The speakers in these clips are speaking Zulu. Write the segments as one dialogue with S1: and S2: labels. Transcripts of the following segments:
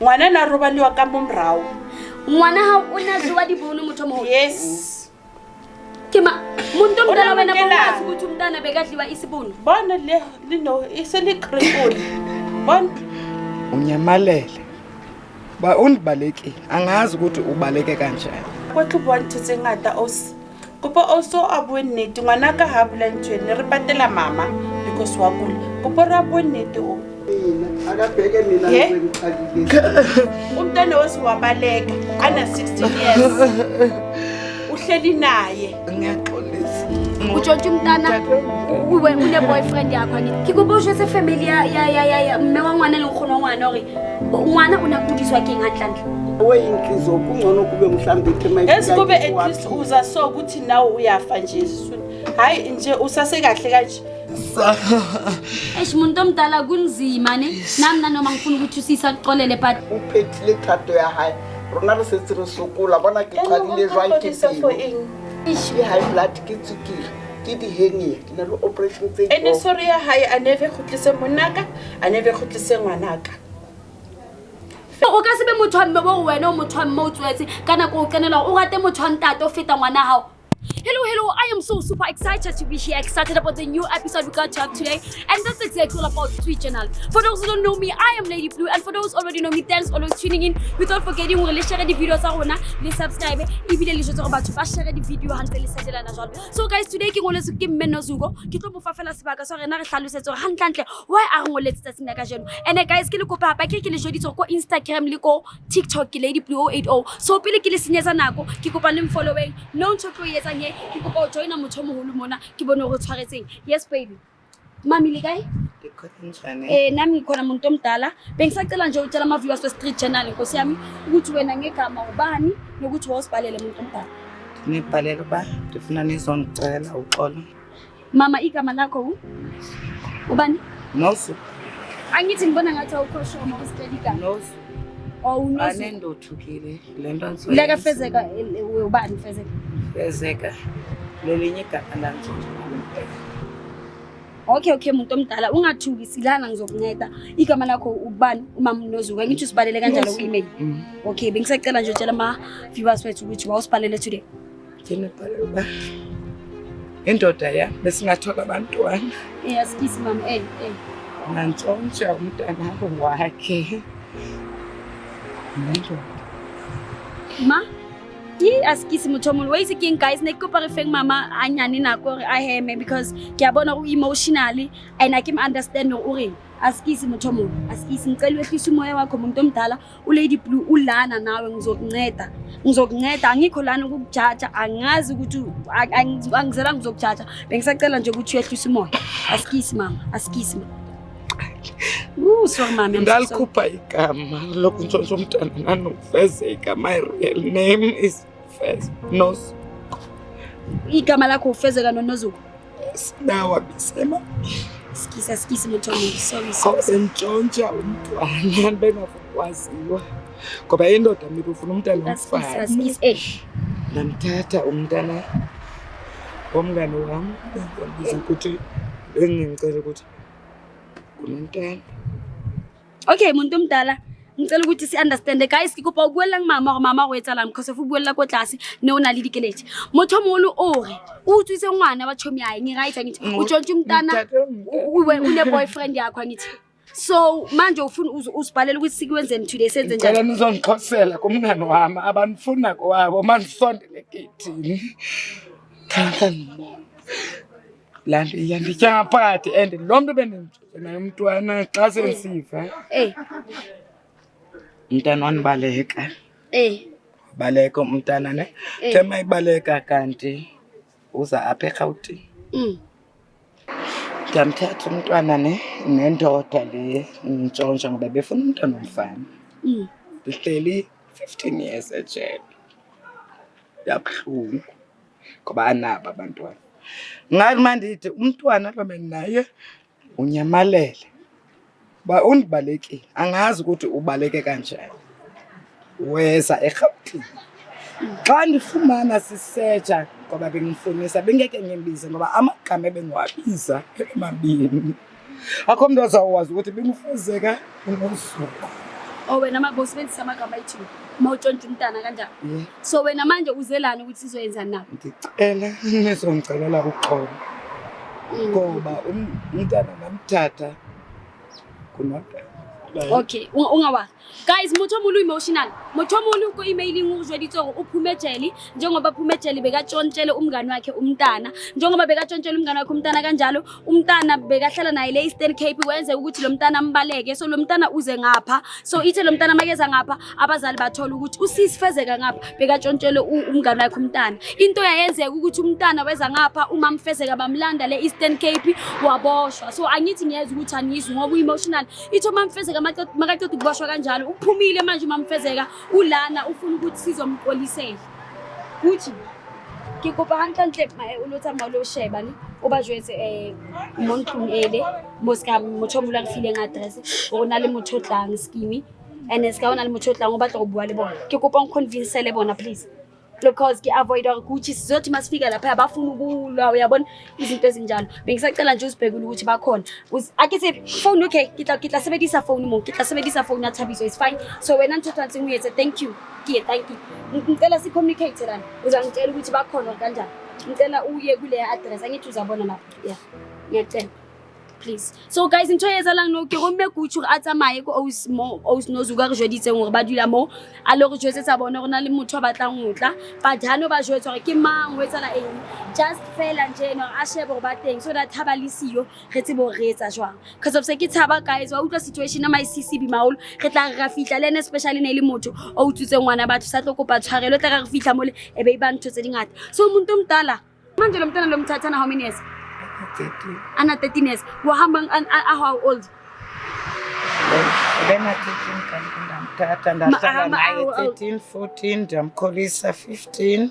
S1: ngwana na robaliwa ka momrao.
S2: Ngwana ha o na tloa dibono motho mo.
S1: Yes.
S2: Ke ma muntu omdala wena bongazi ukuthi umntana bekadliwa isibono.
S1: Bona le no isele cripple. Bona
S3: unyamalele. Ba undibalekile. Angazi ukuthi ubaleke kanjani.
S1: Kwatlo bonto tse ngata kopo also abue nnete ngwana ka ha bula ntwene re patela mama because wa kula kopo ra bue nnete o
S4: akabheke mina ngicakile
S1: umntana wesiwabaleka ana 16 years uhleli naye
S3: Ngiyaxolisa.
S2: Utshontsha umntana uwe une boyfriend yakho ngithi kikuboshe se family ya mme wa ngwana le nkgono ngwana hore ngwana una kudiswa ke ngatlandla
S4: weyinhlizo kungcono kube mhlambe ithi
S1: esikube at least uza so ukuthi nawe uyafa nje isiswini hayi nje usase kahle kanje
S2: muntu omdala kunzima ne nami noma ngifuna ukuthi usisa kuxolele but
S4: uphethile thato ya hayi rona re setse re sokola bona ke qadile jwang ke
S1: for ing
S4: ishi high blood ke tsukile ke di henie ke na le operation tse
S1: ene sorry ya hayi aneve khutlise monaka aneve khutlise ngwanaka
S2: o ka sebe motho wa mme bo wena o motho wa mme o tswetse kana go kenela o rate motho wa ntate o feta ngwana hao. Hello, I am so super excited to be here, excited about the new episode we got to have today, and that's exactly all about Street Channel. For those who don't know me, I am Lady Blue, and for those who already know me, thanks for always tuning in. Without forgetting, we'll share the videos le subscribe, even the little about to share the video until le setela na jalo. So guys, today ke ngole ke mmeno zugo, ke tlo mo fafela sebaka so rena re hlalosetsa gore hantle why a ngole tsatsing ka jeno. And guys, ke le kopa hapa ke le jodi ko Instagram le ko TikTok ke Lady Blue 080. So pele ke le senyetsa nako, ke kopa le following. No ntshotlo yetsa nge ke kopa o joina motho mo holo mona ke bone go tshwaretseng. Yes baby. Mami le kae?
S3: Ndikhona
S2: nami khona umuntu omdala bengisacela nje utshela ama viewers we Street Channel Nkosi yami ukuthi wena ngegama ubani nokuthi wasibhalele umuntu omdala.
S3: Nibhalele ba ndifuna nizongicela uxolo.
S2: Mama igama lakho ubani?
S3: Nosu.
S2: Angithi ngibona ngathi awukho uma usicela igama.
S3: Nosu.
S2: Awunosu.
S3: Anendothukile lento nso.
S2: Leka Fezeka ubani Fezeka?
S3: Fezeka. Lelinye igama lanje.
S2: Okay muntu omdala ungathuki silana ngizokunceda. Igama lakho ubani umama Nozuka ngithi usibhalele kanjalo ku-email. Okay bengisacela nje utshela ama viewers wethu ukuthi wawusibhalele today.
S3: Thina bhalele ba. Indoda ya besingathola abantwana.
S2: Asikisi mama
S3: Nantshontsha umntana wakhe.
S2: Ma askisi motho wa itse keng guys ne ke kopa re feng mama a nyane nako re a heme because ke a bona go emotionally and I can understand o re askisi motho askisi ngicela wehlisa umoya wakho umuntu omdala u Lady Blue ulana nawe ngizokunceda angikho lana ukukujaja angazi ukuthi angizela ngizokujaja bengisacela nje ukuthi wehlisa umoya askisi mama sorry mama
S3: Ndalikhupha igama lokutshontsha umntana nanofezeka. My real name is Nos.
S2: Igama lakho ufezeka noNozuko.
S3: Sidawa bisema.
S2: Skisi motho sorry.
S3: Ntshontsha umntwana bengakwaziwa. Ngoba indoda mina ufuna umntana omfana. Namthatha umntana omngane wami bengibiza ukuthi engicela ukuthi kunomntana.
S2: Okay muntu omdala ngicela ukuthi si understand guys ke kopa ukuela ngmama go etsa lam because of buella ko tlase ne ona le dikelete motho mogolo o re o utswitse ngwana wa chomi aye ngi right ngithi o tshontsha umntana uwe une boyfriend yakho ngithi so manje ufuna usibhalele ukuthi sikwenzeni today senze njani
S3: ngicela nizongixhosela kumngane wami abanifuna kwabo manisondele gethini Lando yanditya ngaphakathi and lo muntu benimtshela umntwana xa sensifa umntana wanibaleka baleka umntana ne thema ibaleka kanti uza apha eGauteng ngamthatha umntwana ne nendoda le ngitshontsha ngoba befuna umntwana omfana bihleli 15 years ejele yabhlungu ngoba anaba abantwana ngathi mandithi umntwana lo menaye unyamalele ba undibalekile angazi ukuthi ubaleke kanjani weza eGauteng xa ndifumana sisearcha ngoba bengifunisa bengeke ngimbize ngoba amagama bengiwabiza emabini akho umuntu ozawazi ukuthi bengifezeka uNozuko
S2: Oh wena mabosebenzisa amagama ethu mawutshontsha umntana kanjani? So wena manje uzelana ukuthi sizoyenza nabo?
S3: Ndicela nizongicelela uxolo. Ngoba umntana namthatha kunota.
S2: Okay, ungawa. Guys, motho molu emotional. Motho molu ko emailing uzweditse gore uphume jeli njengoba phume jeli bekatshontshele umngani wakhe umntana. Njengoba bekatshontshele umngani wakhe umntana kanjalo, umntana bekahlala naye le Eastern Cape kwenze ukuthi lo mntana ambaleke. So lo mntana uze ngapha. So ithe lo mntana makeza ngapha, abazali bathola ukuthi usisifezeka ngapha bekatshontshele umngani wakhe umntana. Into yayenzeka ukuthi umntana weza ngapha uma mfezeka bamlanda le Eastern Cape waboshwa. So angithi ngiyeza ukuthi anizwe ngoba emotional. Itho mamfezeka makaqeda ukuboshwa kanjalo uphumile manje mamfezeka ulana ufuna ukuthi sizomxolisela kuthi ke kopa hantle o lo tsamaya lo sheba ne o ba jwetse montlung ele moska motho mo la file address o na le motho tlang skimi and ska ona le motho tlang o batla go bua le bona ke kopa nconvince le bona please because ke avoid ukuthi sizothi masifika lapha abafuna ukulwa uyabona izinto ezinjalo bengisacela nje usibhekule ukuthi bakhona akithi phone okay kitla sebedisa phone mo kitla sebedisa phone ya Thabiso is fine so wena ntothansi nguyetse thank you thank you ngicela si communicate lana uzangitshela ukuthi bakhona kanjani ngicela uye kule address angithi uzabona lapha yeah ngiyacela please. So guys, into yeza lang no ke gomme kutsho a tsamaye ko Osnozuka re jweditse gore ba dula mo a le go jwetsetsa bona gona le motho ba batlang utla ba jano ba jwetsa gore ke mang o etsala eng just fela nje no a shebe go ba teng so that thabalisiyo re tsebo re etsa jwang because of se ke thaba guys wa utla situation ya my CCB maolo re tla ra fitla le especially ne le motho o utsutse ngwana batho sa tlo kopa tshwarelo tla ra fitla mole e be ba ntho tse dingata so umuntu omdala manje lo mntana lo mthathana how many years
S3: 13.
S2: Ana 13 years. Wahamba how old?
S3: Then 13 kanti ndamthatha naye 13 14 ndamkholisa 15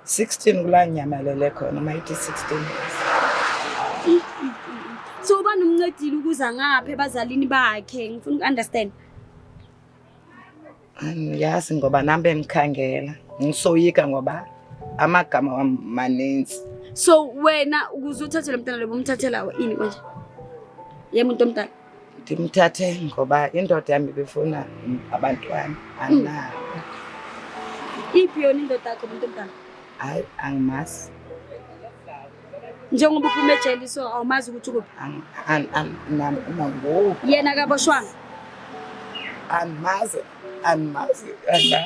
S3: 16 kulanyamalele khona mayithi 16 years.
S2: So uba nomncedile ukuza ngapha ebazalini bakhe ngifuna ukunderstand.
S3: Yazi ngoba nambe ngikhangela ngisoyika ngoba amagama wami maninzi.
S2: So wena ukuzuthatha lo mntana lo bomthathela ini manje? Yemuntu omdala.
S3: Ndimthathe ngoba indoda yami befuna abantwana ana.
S2: Iphi yona indoda yakho umuntu omdala?
S3: Hayi angimazi.
S2: Njengoba uphume ejele so awumazi ukuthi ukuphi?
S3: Nango.
S2: Yena kaboshwanga.
S3: Angimazi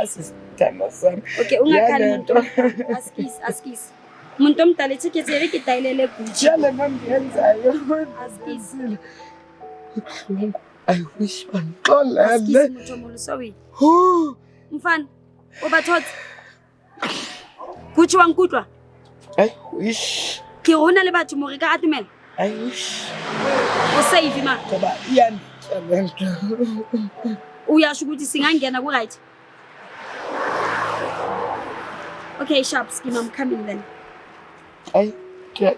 S3: sithando sami.
S2: Okay ungakhali umuntu. Askis. Umuntu omdala eticket yeke kitayilele Gucci.
S3: Yale mangiyenzayo.
S2: Askis.
S3: I wish banixolele.
S2: Askis umuntu omolo sorry. Mfana obathothi. Gucci wangkutwa.
S3: I wish.
S2: Ke rona le batho mo re ka atumela.
S3: I wish.
S2: O save ma.
S3: Ngoba iyanditshela.
S2: Uyasho ukuthi singangena ku right. Okay sharp scheme I'm coming then.
S3: Ay,
S2: Okay.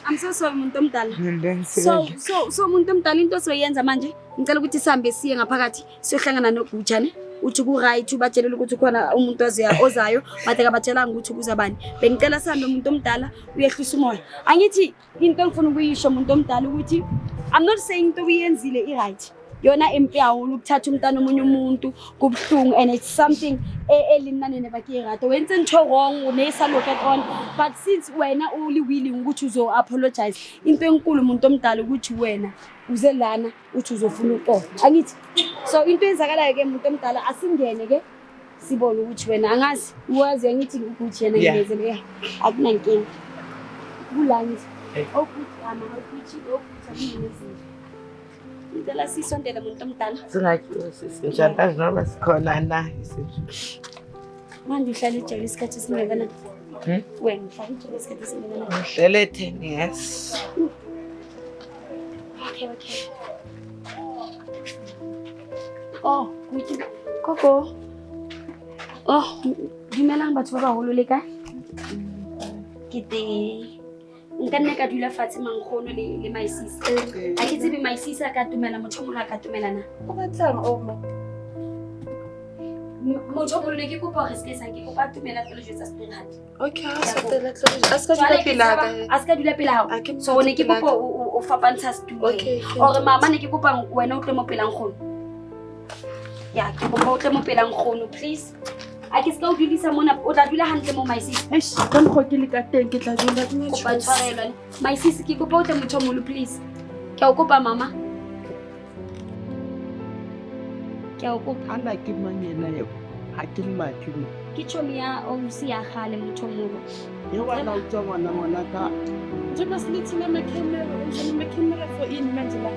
S2: I'm so sorry umuntu omdala. So umuntu omdala into soyenza manje ngicela ukuthi sihambe siye ngaphakathi siyohlangana noGucci ne. Uthi ku right ubatshelela ukuthi khona umuntu ozayo bateka batshelanga ukuthi kuza bani. Bengicela sihambe umuntu omdala uyehlisa umoya. Angithi into engifuna ukuyisho umuntu omdala ukuthi I'm not saying into uyenzile right. Yona empi awulu ukuthatha umntana omunye umuntu kubhlungu and it's something elinane nebakirata wenze into wrong unesa look at on but since wena uli willing ukuthi uzo apologize into enkulu umuntu omdala ukuthi wena uze lana uthi uzofuna uqoqa angithi so into enzakalayo ke umuntu omdala asingene ke sibone ukuthi wena angazi uwazi angithi ukuthi yena ngezele akunankinga kulani okuthi ama ukuthi okuthi ngicela sisondele umuntu omdala
S3: singathi sisintshana noma sikhona na isinto
S2: manje uhlala ejele isikhathi singekana wena uhlala ejele isikhathi singekana
S3: uhlele 10 years
S2: okay oh kuthi koko dumelang batho ba baholo le ka kete nka nne ka dula fatshe mangkgono le maisisa a ke tsebe maisisa ka tumela motho mo la ka tumela na
S4: o batlang o mo
S2: motho mo le ke kopa re se sa ke kopa tumela pele jwetsa Spenhard.
S1: Okay, a se tela tla. A se dula pela ka.
S2: A se dula pela hao. So ne ke kopa o fapantsha studio.
S1: Okay.
S2: Or mama ne ke kopa wena o tle mo pelang khono. Ya, ke kopa o tle mo pelang khono please. A ke se ka o dulisa mona o tla dula hantle mo my sis.
S1: Eish, ka mo ke le ka teng ke tla dula ke
S2: Kopa tshwarelwa. My sis ke kopa o tle motho molo please. Ke a o kopa mama. Ke a o kopa.
S3: Ana ke manyena eo. Ha ke mathu.
S2: Ke chomi ya o sia gale motho molo.
S3: Ye wana o tswa ngwana ka.
S1: Njengoba silithina camera for in Mandela.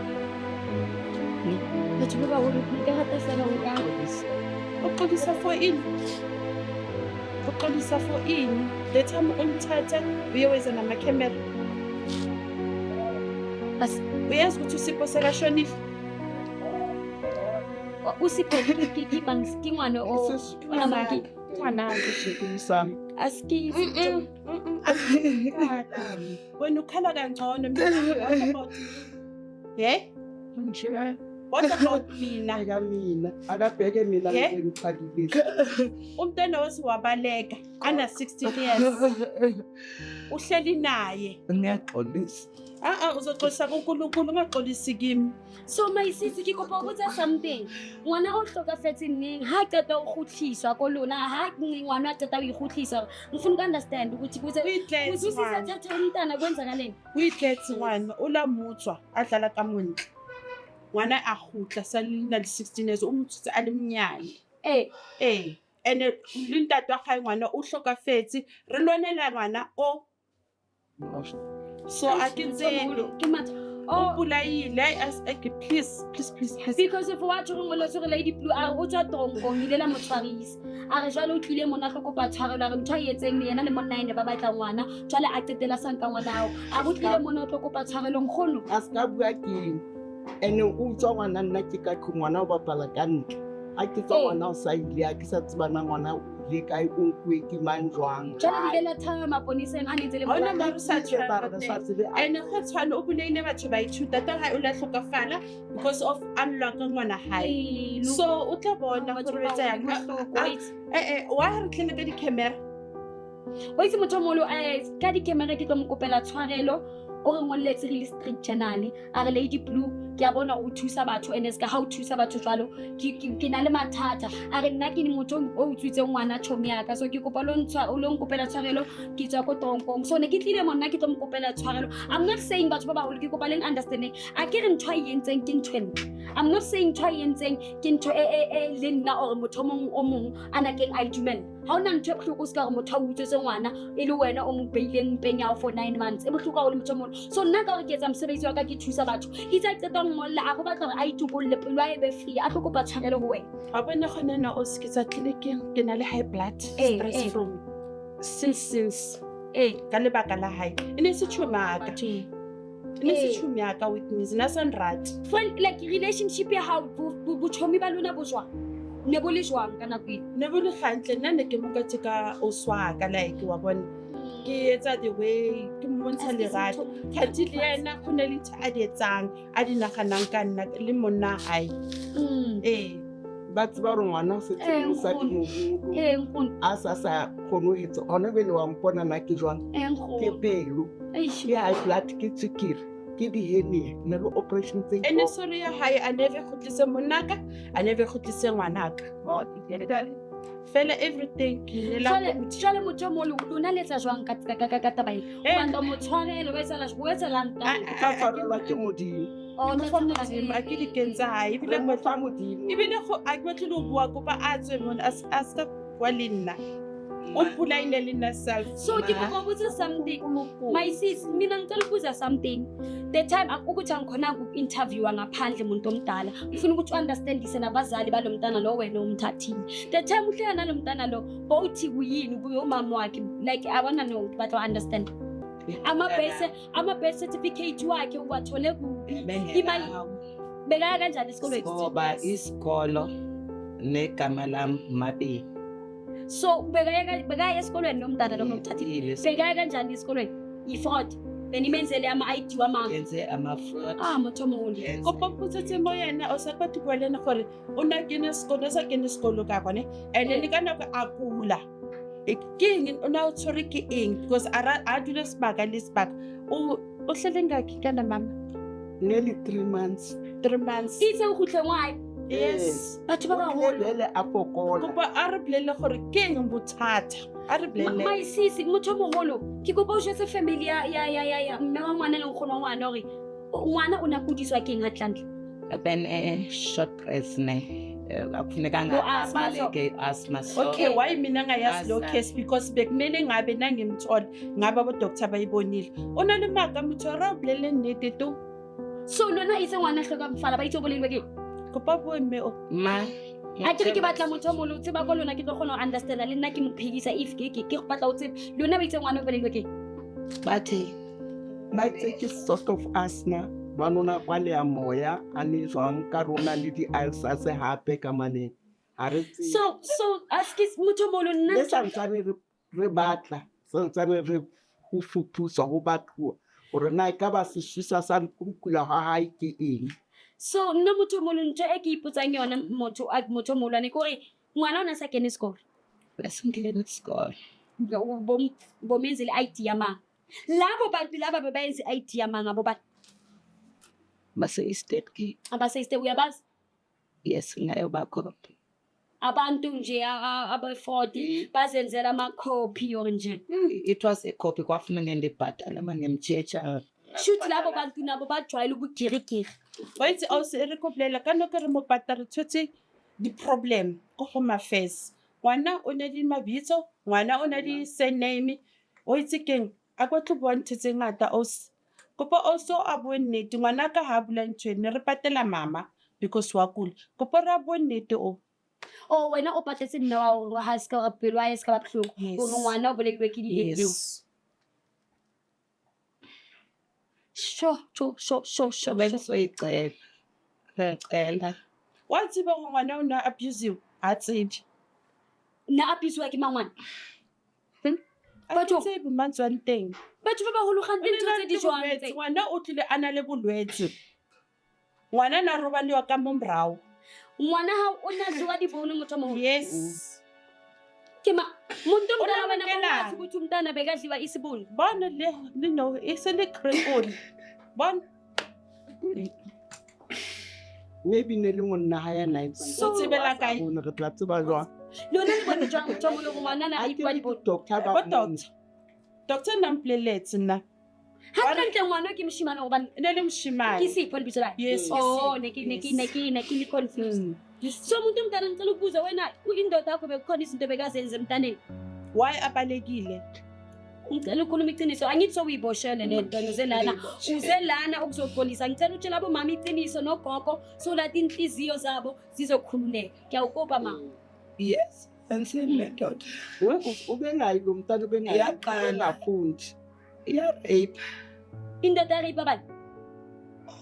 S2: Batho ba baholo ke rata fela o ka.
S1: Uqolisa for in. Uqolisa for in. The time umthatha uyewenza nama-camera.
S2: Bas
S1: Uyazi ukuthi uSipho sekashonile?
S2: Usipho ke ngwana o onamaki.
S1: Ngwana
S3: Ngishekisa.
S2: Aski.
S1: Wena ukhala kangcono mina. Yeah? What about mina?
S3: Mina akabheke mina ngichadile.
S1: Umntwana wasi wabaleka ana 16 years. Uhleli naye.
S3: Ngiyaxolisa.
S1: Uzoxolisa kuNkulunkulu ungaxolisi kimi.
S2: So my sis ke kopa o botsa something. Ngwana o hlokafetse neng ha qeta o khutliswa ko lona ha ngwana a qeta o ikhutlisa. Ngifuna uku understand ukuthi kuze uzwisisa thatha umntana kwenzakaleni.
S1: Uyitletsi ngwana ulamutswa adlala kamontle. Ngwana a khutla salina le 16 years umtsitse a le mnyane. Ene le ntate wa gae ngwana o hlokafetse re lonela ngwana o so I can say
S2: ke matha
S1: please
S2: because if what you ngolo so lady blue a o tswa trongo hilela motshwarisi a re jwale o tlile mona go kopa tshwarelo re ntwa yetseng le yena le monna ene ba batla ngwana jwale a tsetela sanka ngwana hao a go tlile mona o tlo kopa tshwarelo ngkgono
S3: a ska bua ke ene o tswa ngwana nna ke ka ngwana o bapala ka ntle a ke tswa ngwana o sa ile a ke sa tsebana ngwana le kae o nkwe ke mang jwang
S2: jwale di le thama maponiseng a netse le
S1: bona ba sa tsebe ene go tshwana o buleile batho ba ithuta ta ha o la hlokafala because of unlock ngwana hae so o tla bona go retsa yang wa re tlhela ka di camera
S2: o itse motho molo ka di camera ke tlo mo kopela tshwarelo o re ngolletse re le street channel a re lady blue ke a bona o thusa batho ene ska ha o thusa batho jwalo ke na le mathata a re nna ke ni motho o utswitse ngwana chomi ya ka so ke kopa lo ntshwa o lo nkopela tshwarelo ke tswa ko toronkong so ne ke tlile monna ke tlo mo kopela tshwarelo I'm not saying batho ba baholo ke kopa le understanding a ke re ntshwa yentseng ke ntshweng I'm not saying ntshwa yentseng ke ntho le nna or motho o mong ana keng a idumela ha ona ntho e bohloko ska re motho o utswetse ngwana e le wena o mo beileng mpeng ya for 9 months e bohloko o le motho mona so nna ka re ke etsa mosebetsi wa ka ke thusa batho itse qeta ngolla a go batla gore a itupolle pelo a ebe free a tlo kopa tshwarelo ho wena
S1: a bona gone na o skitsa clinicing ke na le high blood stress from since ka lebaka la hae ene se tshomaka ene se tshomaka with me na sanrat
S2: friend like relationship ya how bo chomi ba lona bo jwa ne bo le jwang kana kwile
S1: ne bo le gantle nna ne ke mo ka tseka o swaka like wa bona ke etsa the way ke mmontsha lerato khathi le yena go ne le a di etsang a di naganang ka nna le monna hae
S3: ba tseba re ngwana se tseng sa
S2: nkgono
S3: a sa kgono etso ona bele wa mpona na ke jwang ke pelo ke high blood ke tsukiri ke di hernia ne le operation tse
S1: ene sorry ya hae a neve khotlise monnaka a neve khotlise ngwanaka fela everything ke la
S2: jale motho mo le lona letsa jwang ka taba e ba ndo motshwarelo ba tsala go etsa lanta
S3: ka farela ke modimo
S1: no famodimo a ke di kenza hae ebile
S3: mo fa modimo
S1: ebile go a ke batla go bua kopa a tswe mona a ska wa lenna o pulaile lenna self
S2: so ke go botsa something my sis mina ngicela ukubuza something the time ukuthi angikhona ku interview ngaphandle umuntu omdala ufuna ukuthi understandise nabazali balomntana lo wena umthathile the time uhlala nalomntana lo bothi kuyini kuyo mama wakhe like abana no but I understand ama birth certificate wakhe uwathole kuphi imali beka kanjani esikolweni
S3: ngoba isikolo negama lami Mabini
S2: so beka esikolweni nomntana lo nomthathile beka kanjani esikolweni i-fraud benimenzele ama-ID wamama
S3: Yenze ama-fraud.
S2: motho mogolo
S1: kopa putsetse mo yena o sa kwa bua le ena gore o na kene sekolo sa kene sekolo ka bone and then ka nako a kula ke eng o na o tshwere ke eng because a dule sebaka le sebaka o hlele ngaki kana mama
S3: Nearly 3 months.
S1: 3 months
S2: itse o khutleng wa
S1: yes
S2: batho ba bagolo
S3: Lele a fokola.
S1: kopa a re bolele gore ke eng bothata a re bolele
S2: maisisi motho mogolo ke kopa o jetse family ya mme wa ngwana le nkgono wa ngwana gore ngwana o na kudiswa ke eng hatlantle
S3: Ben short press ne. Akufunekanga
S2: Asthma, so-
S3: abaleke asthma. So
S1: okay why mina ngayazi lo
S3: Asa.
S1: case because bekumele ngabe nangimthola ngabe abodoctor bayibonile ona le maka motho ra bolele nnete to
S2: so lona itse ngwana hloka mfala ba itse o bolelwe ke
S1: kopa bo mme o
S3: ma.
S2: a ke re ke batla motho mo lo tseba ko lona ke tlo kgona go understanda le nna ke mo phedisa if ke go batla o tsebe lona ba itse ngwana o bolelwe ke
S3: Bathe. Bathe ke sort of asthma. Banona kwale ya moya ani jwang ka rona le di ulcers hape ka mane. Are
S2: so ask motho mo lo nna
S3: le santsane re batla santsane re go fuputsa go batho gore na ka ba se swisa sa kukula ha hae ke eng.
S2: so nna motho mo lo ntse e ke ipotsang yona motho mo lwane gore ngwana o na sa kene sekolo
S3: Lesingene score.
S2: bo menzile ID ya mang labo bantu laba bebayenza ID ya mang abo bantu
S3: Mase estate ki.
S2: abasayiste uyabazi
S3: Yes ngayo bakho.
S2: abantu nje aba-40 bazenzela ama-copy or nje
S3: It was a copy kwafuna ngendibhatala mangemchecha.
S2: shuthi labo bantu nabo bajwayele ubugirigiri
S1: wa itse o se re ko bolela ka no ke re mo patare tshotse di-problem ko go mafes ngwana o ne di mabitso ngwana o ne di surname o itse keng a kwa tlo bua ntho tse ngata kopa also a bue nnete ngwana ka ha bula ntshwene re patela mama because wa kula kopa re a bue nnete o
S2: wena o patletse nna wa ha ska pelo a ska ba bohloko
S1: Yes.
S2: gore ngwana o bolekilwe ke di-eo sure
S3: Bengisoyicela. Ngicela.
S1: wa tseba go ngwana o ne a abusive a tsebe
S2: nna apisiwa ke mangwana
S1: a
S2: Batho-
S1: tsebe mantswang teng
S2: batho ba ba gologante ntho tse di jwang
S1: bolwetse
S2: tse
S1: ngwana o tlile a na le bolwetse ngwana na robaliwa ka mo morago
S2: ngwana ha o na jewa dibono motho mo
S1: yes
S2: ke muntu
S1: O
S2: mntana wena
S1: namukelana.
S2: kwathi ukuthi umntana bekadliwa isibono
S1: bona le no e se le cripple bona
S3: Maybe ne le monna ha ya night.
S1: o tsebela kae
S3: Re tla tseba jwang.
S2: lona le bone jwang motho mo le ngwana na
S3: A
S2: ipa
S3: ke
S2: dibono
S3: doctor ba
S1: bo doctor na mpoleletse nna
S2: ha kantle ngwana ke moshimane gobane
S1: e ne le
S2: ke
S1: moshimane
S2: sipho lebitso lae
S1: Yes, ke
S2: oh
S1: Sipho,
S2: ne
S1: yes.
S2: ke le confused so muntu mntana ngicela ukubuza wena indoda yakho bekukhona izinto bekazenze emntaneni
S1: why abalekile
S2: ngicela ukhuluma iqiniso angithi sokuyiboshele le nto uze lana ukuzoxolisa ngicela utshela abomama iqiniso nogogo so that inhliziyo zabo zizokhululeka ngiyawukopa ma
S3: Yes. Ansele doctor. Ube nayi lo mntana ube nayi. Yaqala ngafundi. Ya rape.
S2: indoda yaripa bani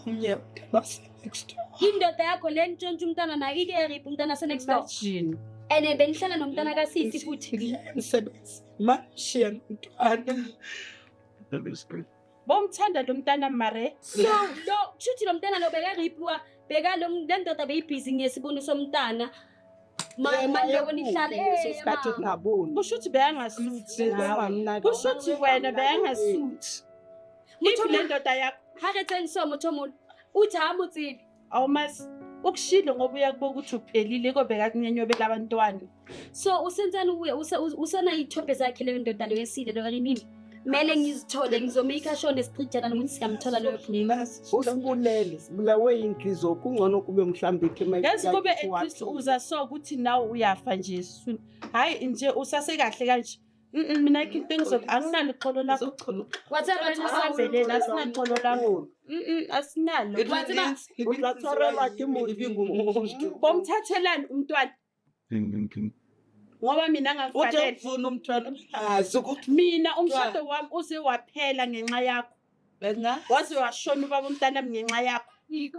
S3: Umnye base next.
S2: indoda yakho le ntshontsha umntana nayo ike yaripa umntana senext door
S1: imagine
S2: and benihlala nomntana kasisi futhi
S3: Umsebenzi. Mashiya umntwana.
S1: bomthanda lo mntana mare
S2: so lo shuthi lo mntana lo bekaripiwa le ndoda beyibhizi ngesibono somntana maloko nihlala
S3: Sikhathi ngaboni.
S1: kusho ukuthi beyangasuthi kusho ukuthi wena beyangasuthi
S2: Motho
S1: if le ndoda yakho
S2: ha re tseng so motho mo uthi ha motsebe
S1: awumazi ukushilo ngoba uyakubokuthi uphelile kobeka kunyenyobela abantwana
S2: so usenzani uye usana ithombe zakhe leyo ndoda leyo esile leyo nini mele ngizithole ngizomake sure nesitrijana nokuthi siyamthola leyo
S3: Usibulele, sibulawe inhliziyo kungcono kube mhlambe ke
S1: yazi kube at least uza so ukuthi nawe uyafa nje hayi nje usase kahle kanje mina into engizothi anginalo uxolo lakho asavelela asinaxolo lakho asinalo
S3: Utlatshwarelwa ke Modimo.
S1: bomthathelani umntwana ngoba mina ngakufanele
S3: Ufuna umntwana azi ukuthi
S1: mina umshado wami uze waphela ngenxa yakho waze washona ubaba umntana ngenxa yakho Okay.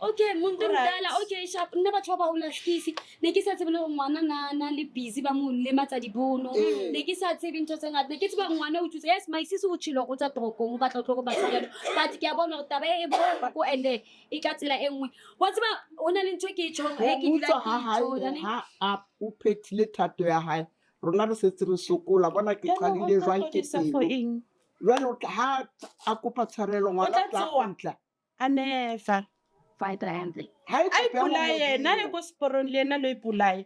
S2: Okay, muntu
S1: Alright.
S2: mdala, okay, sharp. Nna batho ba baholo skisi. Ne ke sa tsebe le hore ngwana na le busy ba mo lematsa dibono. Ne ke sa tsebe ntho tse ngata. Ne ke tseba ngwana o tsutse. Yes, my sis o tshilo go tsa toropong, o batla tlhoko ba tsela. But ke a bona hore taba e bopa ko ende e ka tsela e nngwe. Wa tseba o na le ntho ke tshong e ke
S3: Mmuso ha
S2: dila
S3: ha o phethile thato ya hae rona re setse re sokola bona ke qadile jwang ke
S1: for
S3: pelo
S1: eng?
S3: jwale ha a kopa tshwarelo ngwana
S1: tla
S3: tla
S1: tsoha.
S3: kgutla
S1: A never.
S2: fight handle.
S3: ha e
S1: A
S3: kope ho
S1: ipolaye
S3: Modimo.
S1: yena le ko seporong le yena lo ipolaye.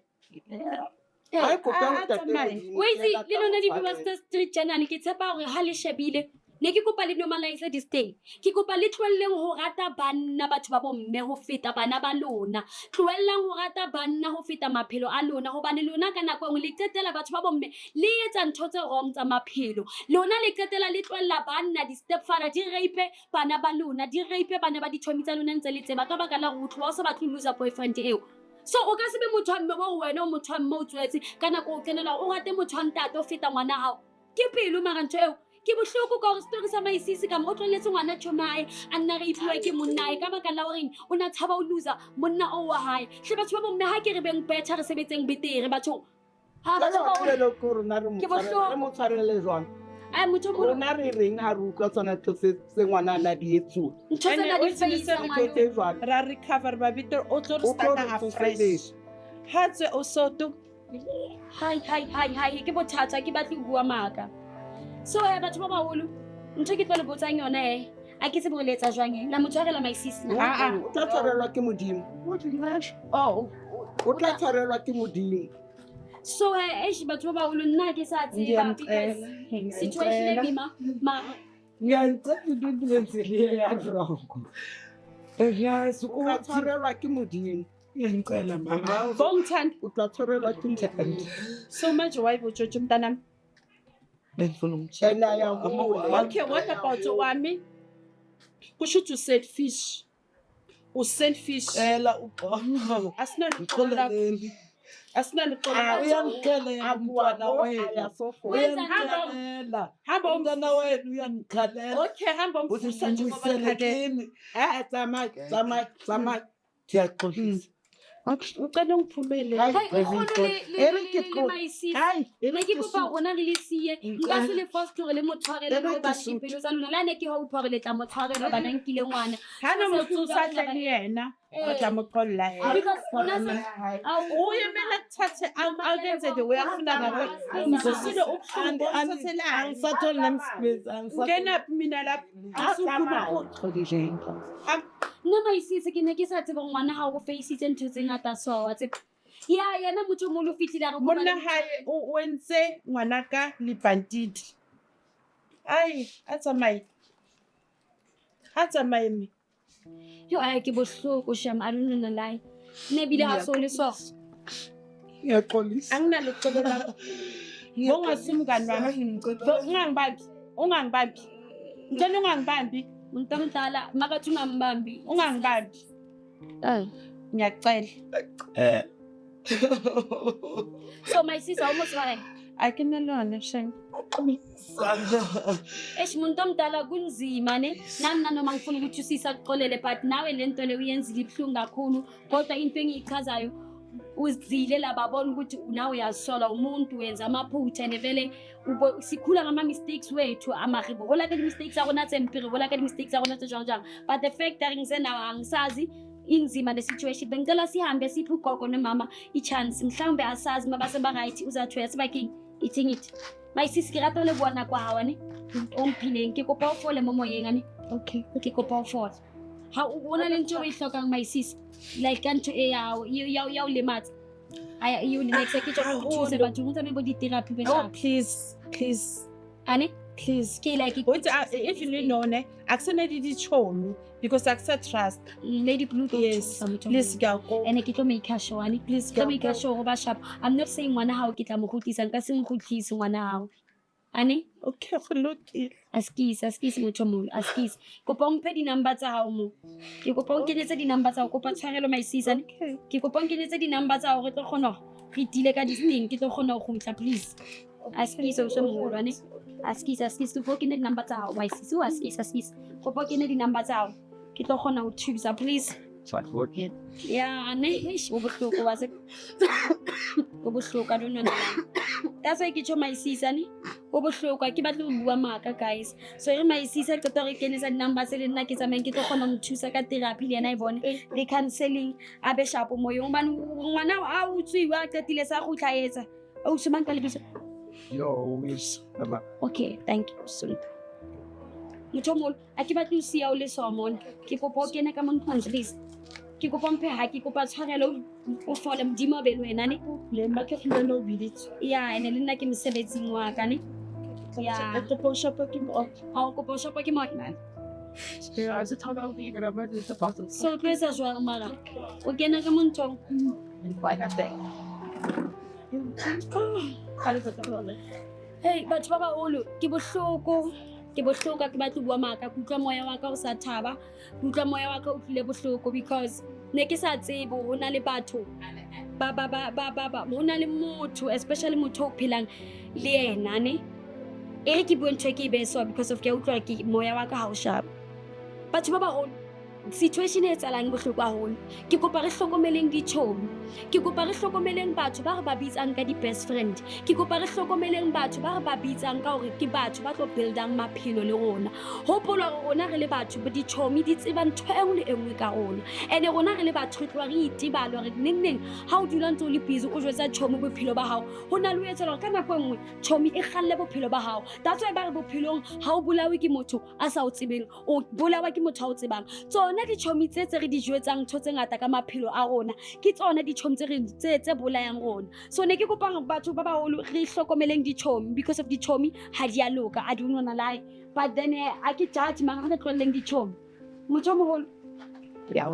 S3: Ha e kope ho
S1: a
S3: ntate
S1: tsamaye.
S3: Modimo,
S2: Wait,
S3: ke batla
S2: le lona
S3: ho
S2: di
S3: tshwarela.
S2: Master Street Journal ke tshepa hore ha le shebile. Ne ke kopa le normalize this day. Ke kopa le tlohelleng ho rata banna batho ba bomme ho feta bana ba lona. Tlohellang ho rata banna ho feta maphelo a lona hobane lona ka nako engwe le qetela batho ba bomme le etsa ntho tse wrong tsa maphelo. Lona le qetela le tlohella banna di stepfather di rape bana ba lona, di rape bana ba dithomi tsa lona ntse le tseba ka baka la hore o tloha o sa batle ho loser boyfriend eo. So o ka se be motho wa mme wa wena o motho wa mme o tswetse ka nako o kenela o rate motho wa ntate o feta ngwana hao. Ke pelo mara ntho eo ke bohloko ka hore story sa maisisi ka mo tloletse ngwana chomae a nna re ipuwa ke monnae ka baka la hore o na tshaba o loser monna o wa hae hle batho ba bomme ha ke re beng better re sebetseng betere batho ha
S3: Jwale
S2: batho ba
S3: wa tswela ko rona re
S2: Ke bohloko.
S3: mo tshwarele jwang
S2: ai motho mo
S3: rona re reng ha re utlwa tsona ntho tse ngwana a na di etsuwa
S2: ntho tse na
S1: Ene,
S2: di
S1: o tsebe
S2: face
S1: se
S3: ntho tse jwang
S1: Ra recover ba bito o tlo re
S3: O tlo
S1: starta
S3: re
S1: ha
S3: tsosa
S1: fresh.
S3: leswi.
S1: Ha tse o soto.
S2: hai ke bothata ke batle ho bua maka so batho ba baholo ntho ke tlo le botsang yona a ke tsebe ho le etsa jwang la motshwarela maisisi na
S3: o tla tshwarelwa ke modimo
S2: oh
S3: o tla tshwarelwa ke modimo
S2: so batho ba baholo nna ke sa tseba because situation e bima mara
S3: o tla tshwarelwa ke modimo
S1: Bongthanda.
S3: o tla tshwarelwa ke modimo
S1: So much why botsotsi mntanami.
S3: ena ya hola
S1: Okay, what about wami? Kusho ukuthi selfish. Selfish. Asina liqola. Asina liqola. Okay, hamba umvusa nje ngoba khale. Ucela ungiphumele.
S2: ne ke kopa rona re le siye nka se le first hore le motshwarele mo ba dipelo tsa lona la ne ke ha o phore le tla motshwarela ba nang kile ngwana
S1: Hana mothusa tle le yena. O tla mo qolla yena.
S2: because ona se
S1: O yemela thathe akenze the way afuna ngakho. Umzisile ubuhlungu omthathelana. Ngena mina lapha.
S2: nna maisitse ke ne ke sa tseba ngwana ha o faceitse ntho tse ngata so wa tseba ya yena motho mo lo fitlile a re
S1: Monna hae o entse ngwanaka le banditi. Ai, a tsamaye. Ha tsamaye me.
S2: yo a ke bohloko sham a lona lai ne bile ha so le so
S1: Angina lecebo lakho. Bongasimngani wami. Ungangibambi. Ungangibambi. Ngicela ungangibambi.
S2: umuntu omdala makathi ungambambi
S1: Ungangibambi. Ngiyacela.
S2: so my sister almost right
S1: Akinelona shame.
S2: umuntu omdala kunzima ne nami nanoma ngifuna ukuthi usisa kuxolele but nawe lento le uyenzile ibhlungu kakhulu kodwa into engiyichazayo uzile lababona ukuthi nawe uyazisola umuntu wenza amaphutha nevele sikhula ngama mistakes wethu amaribo ola ke mistakes akona tsempiri ola ke mistakes akona tse jang but the fact that ngizena angisazi inzima le situation bengicela sihambe siphe ugogo nemama i-chance mhlawumbe asazi mabase ba right uzathoya sibaking eating it my sister ke rata le bona kwa hawane omphileng ke kopa o fole mo moyeng ane
S1: Okay.
S2: ke kopa o fole ha o bona le ntho o e hlokang my sister like kanto e ya o lematsa aya you next ke tlo go se batho mo tsame bo di therapy be
S1: Oh,
S2: sha
S1: please.
S2: ane
S1: Please.
S2: ke like
S1: Uthi if you know ne akusena dichomi because akusa trust.
S2: lady blue
S1: Yes. Please go.
S2: ene ke tlo make sure ane
S1: Please
S2: tlo
S1: go.
S2: make sure go ba sharp I'm not saying ngwana hao ke tla mo gotlisa nka se nggotlise ngwana hao ane
S1: Okay, go lokile.
S2: askisi motho molo askisi kopa o mphe di-number tsa hao mo ke kopa o kenyetse di-number tsa hao kopa tshwarelo maisisa ne
S1: Okay.
S2: ke kopa o kenyetse di-number tsa hao re tlo kgona re tile ka disting ke tlo kgona go gutla please askisi o se moholo ane Askis, kopa o kene di-number tsa hao, wa sis, o askis. Kopa o kene di-number tsa hao. Ke tlo kgona ho thusa, please. Yeah, o bohloko wa se. O bohloko, I don't know. That's why ke tjho my sis ane. O bohloko, ke batla ho bua maka guys. So my sis ke tlo re kenisa di-number tse le nna ke tsamayeng ke tlo kgona ho thusa ka therapy le yena e bone. Le counseling a be sharp moyong hobane ngwana a utswiwa a qetile sa go tlaetsa. O sumang ka lebitso.
S3: Yo, miss.
S2: Okay, thank you. Sorry. Motho a ke batla ho sia o le somon. Ke kopa o kene ka monthong please. Ke kopa mphe ha ke kopa tshwarelo o fole modimo a be le wena ne.
S1: Le mma ke tlile no biditse.
S2: Yeah, ene le nna ke mosebetsing wa ka ne. Yeah.
S1: A kopa o shapa ke mo.
S2: Ha o kopa o shapa ke mo.
S1: Yeah, se thaba o ke ra ba le tsa patso.
S2: So tlo etsa jwang mara? O kena ka monthong. Hey, batho ba baholo, ke bohloko. Ke bohloko ke batla ho bua maka, ke utlwa moya wa ka o sa thaba, ke utlwa moya wa ka o tlile bohloko because ne ke sa tsebo ho na le batho ba ho na le motho, especially motho o phelang le yena ne. E ke bua ntho ke be so because of ke utlwa ke moya wa ka ha o sharp. Batho ba baholo situation e etsalang bohloko haholo. Ke kopa re hlokomeleng dichomi. Ke kopa re hlokomeleng batho ba re ba bitsang ka di-best friend. Ke kopa re hlokomeleng batho ba re ba bitsang ka hore ke batho ba tlo buildang maphelo le rona. Hopola hore rona re le batho ba dichomi di tseba ntho e nngwe le e nngwe ka rona. Ene rona re le batho re tloha re itebala hore neng ha o dula ntse o le busy o jwetsa chomi bophelo ba hao. Ho na le ho etsa hore ka nako e nngwe chomi e kgalle bophelo ba hao. That's why ba re bophelong ha o bolawe ke motho a sa o tsebeng, o bolawa ke motho a o tsebang. Tsona dichomi tse re di jwetsang ntho tse ngata ka maphelo a rona ke tsona dichomi tse bolayang rona. So ne ke kopa batho ba baholo re hlokomeleng dichomi because of dichomi ha di a loka. I don't wanna lie, but then a ke judge mara re tloleng dichomi. Motho moholo ya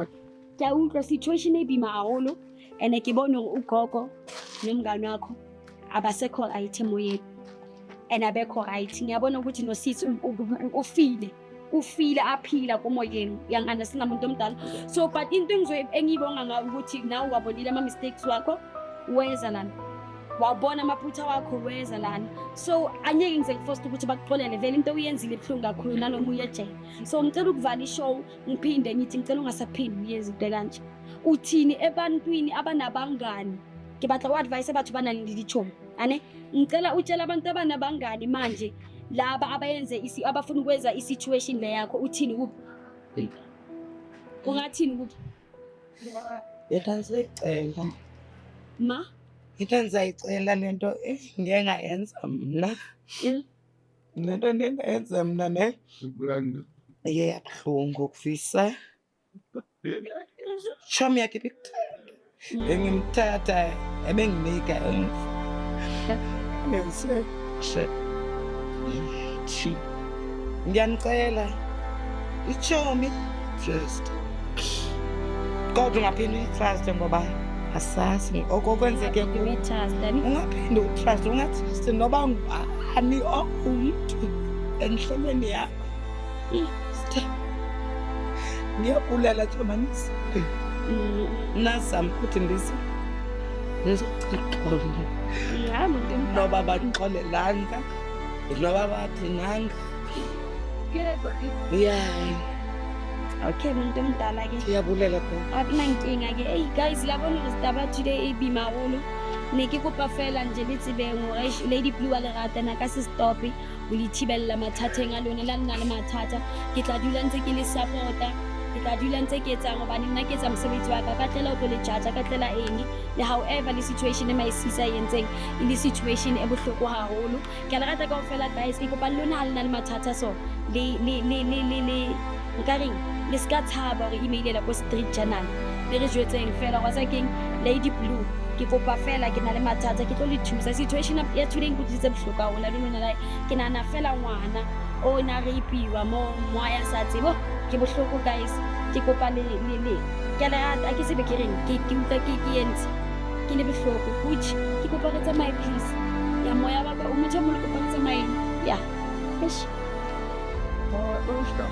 S2: utlwa situation e bima haholo ene ke bona hore ugogo nomngane wakho abasekho right moyeni and abekho right. Ngiyabona ukuthi no sis ufile aphila komoyeni yangana singamuntu omdala. So but into engiyibonga ngawo ukuthi nawe wabonile ama mistakes wakho weza lana, wabona amaphutha wakho weza lana. So anyeke ngize forced ukuthi bakuxolele vele into uyenzile ebhlungu kakhulu naloma uyejele. So ngicela ukuvala ishow ngiphinde ngithi ngicela ungasaphindi uyenze into kanje. Uthini ebantwini abanabangani? Ke batla u-advise batho banalindi dichomi ane ngicela utshela abantu abanabangani manje laba abayenze abafuna ukwenza i-situation le yakho uthini kuphi? Ungathini kuphi?
S3: Yethanzecela.
S2: Ma?
S3: Yethanzayicela lento ngeke ngayenza mna. Lento nengayenza mna ne. Yeyabhlungu ukufisa. Chomi yakhe bikuthanda. Engimthatha ebenginika ngiyise. Ngiyanicela ichomi trust kodwa ungaphinde uyitrust ngoba asazi okwenzeke ungaphinde utrust ungatrust noba ngubani ongumuntu enhlelweni yakho. Ngiyabulela Thomas nazama ukuthi ngizoxoxa noba baxolelanga noba bathinanga. Yeah.
S2: Okay, muntu omdala ke.
S3: Ngiyabulela khona.
S2: Akunankinga ke. Hey guys, labona isitaba today ebima holo. Ne ke kopa fela nje le tsebeng hore Lady Blue a le rata na ka se stop o le thibella mathateng a lone la nna le mathata. Ke tla dula ntse ke le supporta. Ke tla dula ntse ke etsang hobane nna ke etsa mosebetsi wa ka ka tlela o tlo le judge ka tlela eng le however le situation e my sisa yentseng e le situation e bohloko haholo. Ke a le rata kaofela guys, ke kopa lona ha le na le mathata so le nkareng le ska tshaba hore email la ko street journal le re jwetseng fela wa sakeng Lady Blue ke kopa fela ke na le mathata ke tlo le thusa. Situation ya today ngutse bohloko haholo la lona la ke nana fela ngwana o na re ipiwa mo ya sa tsebo ke bohloko guys. Ke kopa le ke a le rata ke sebe ke reng ke utlwa ke yentse ke le bohloko which ke kopa re tsamaye please ya moya wa ka o motho mo le kopa re tsamaye ya. Yes.
S3: Oh, stop.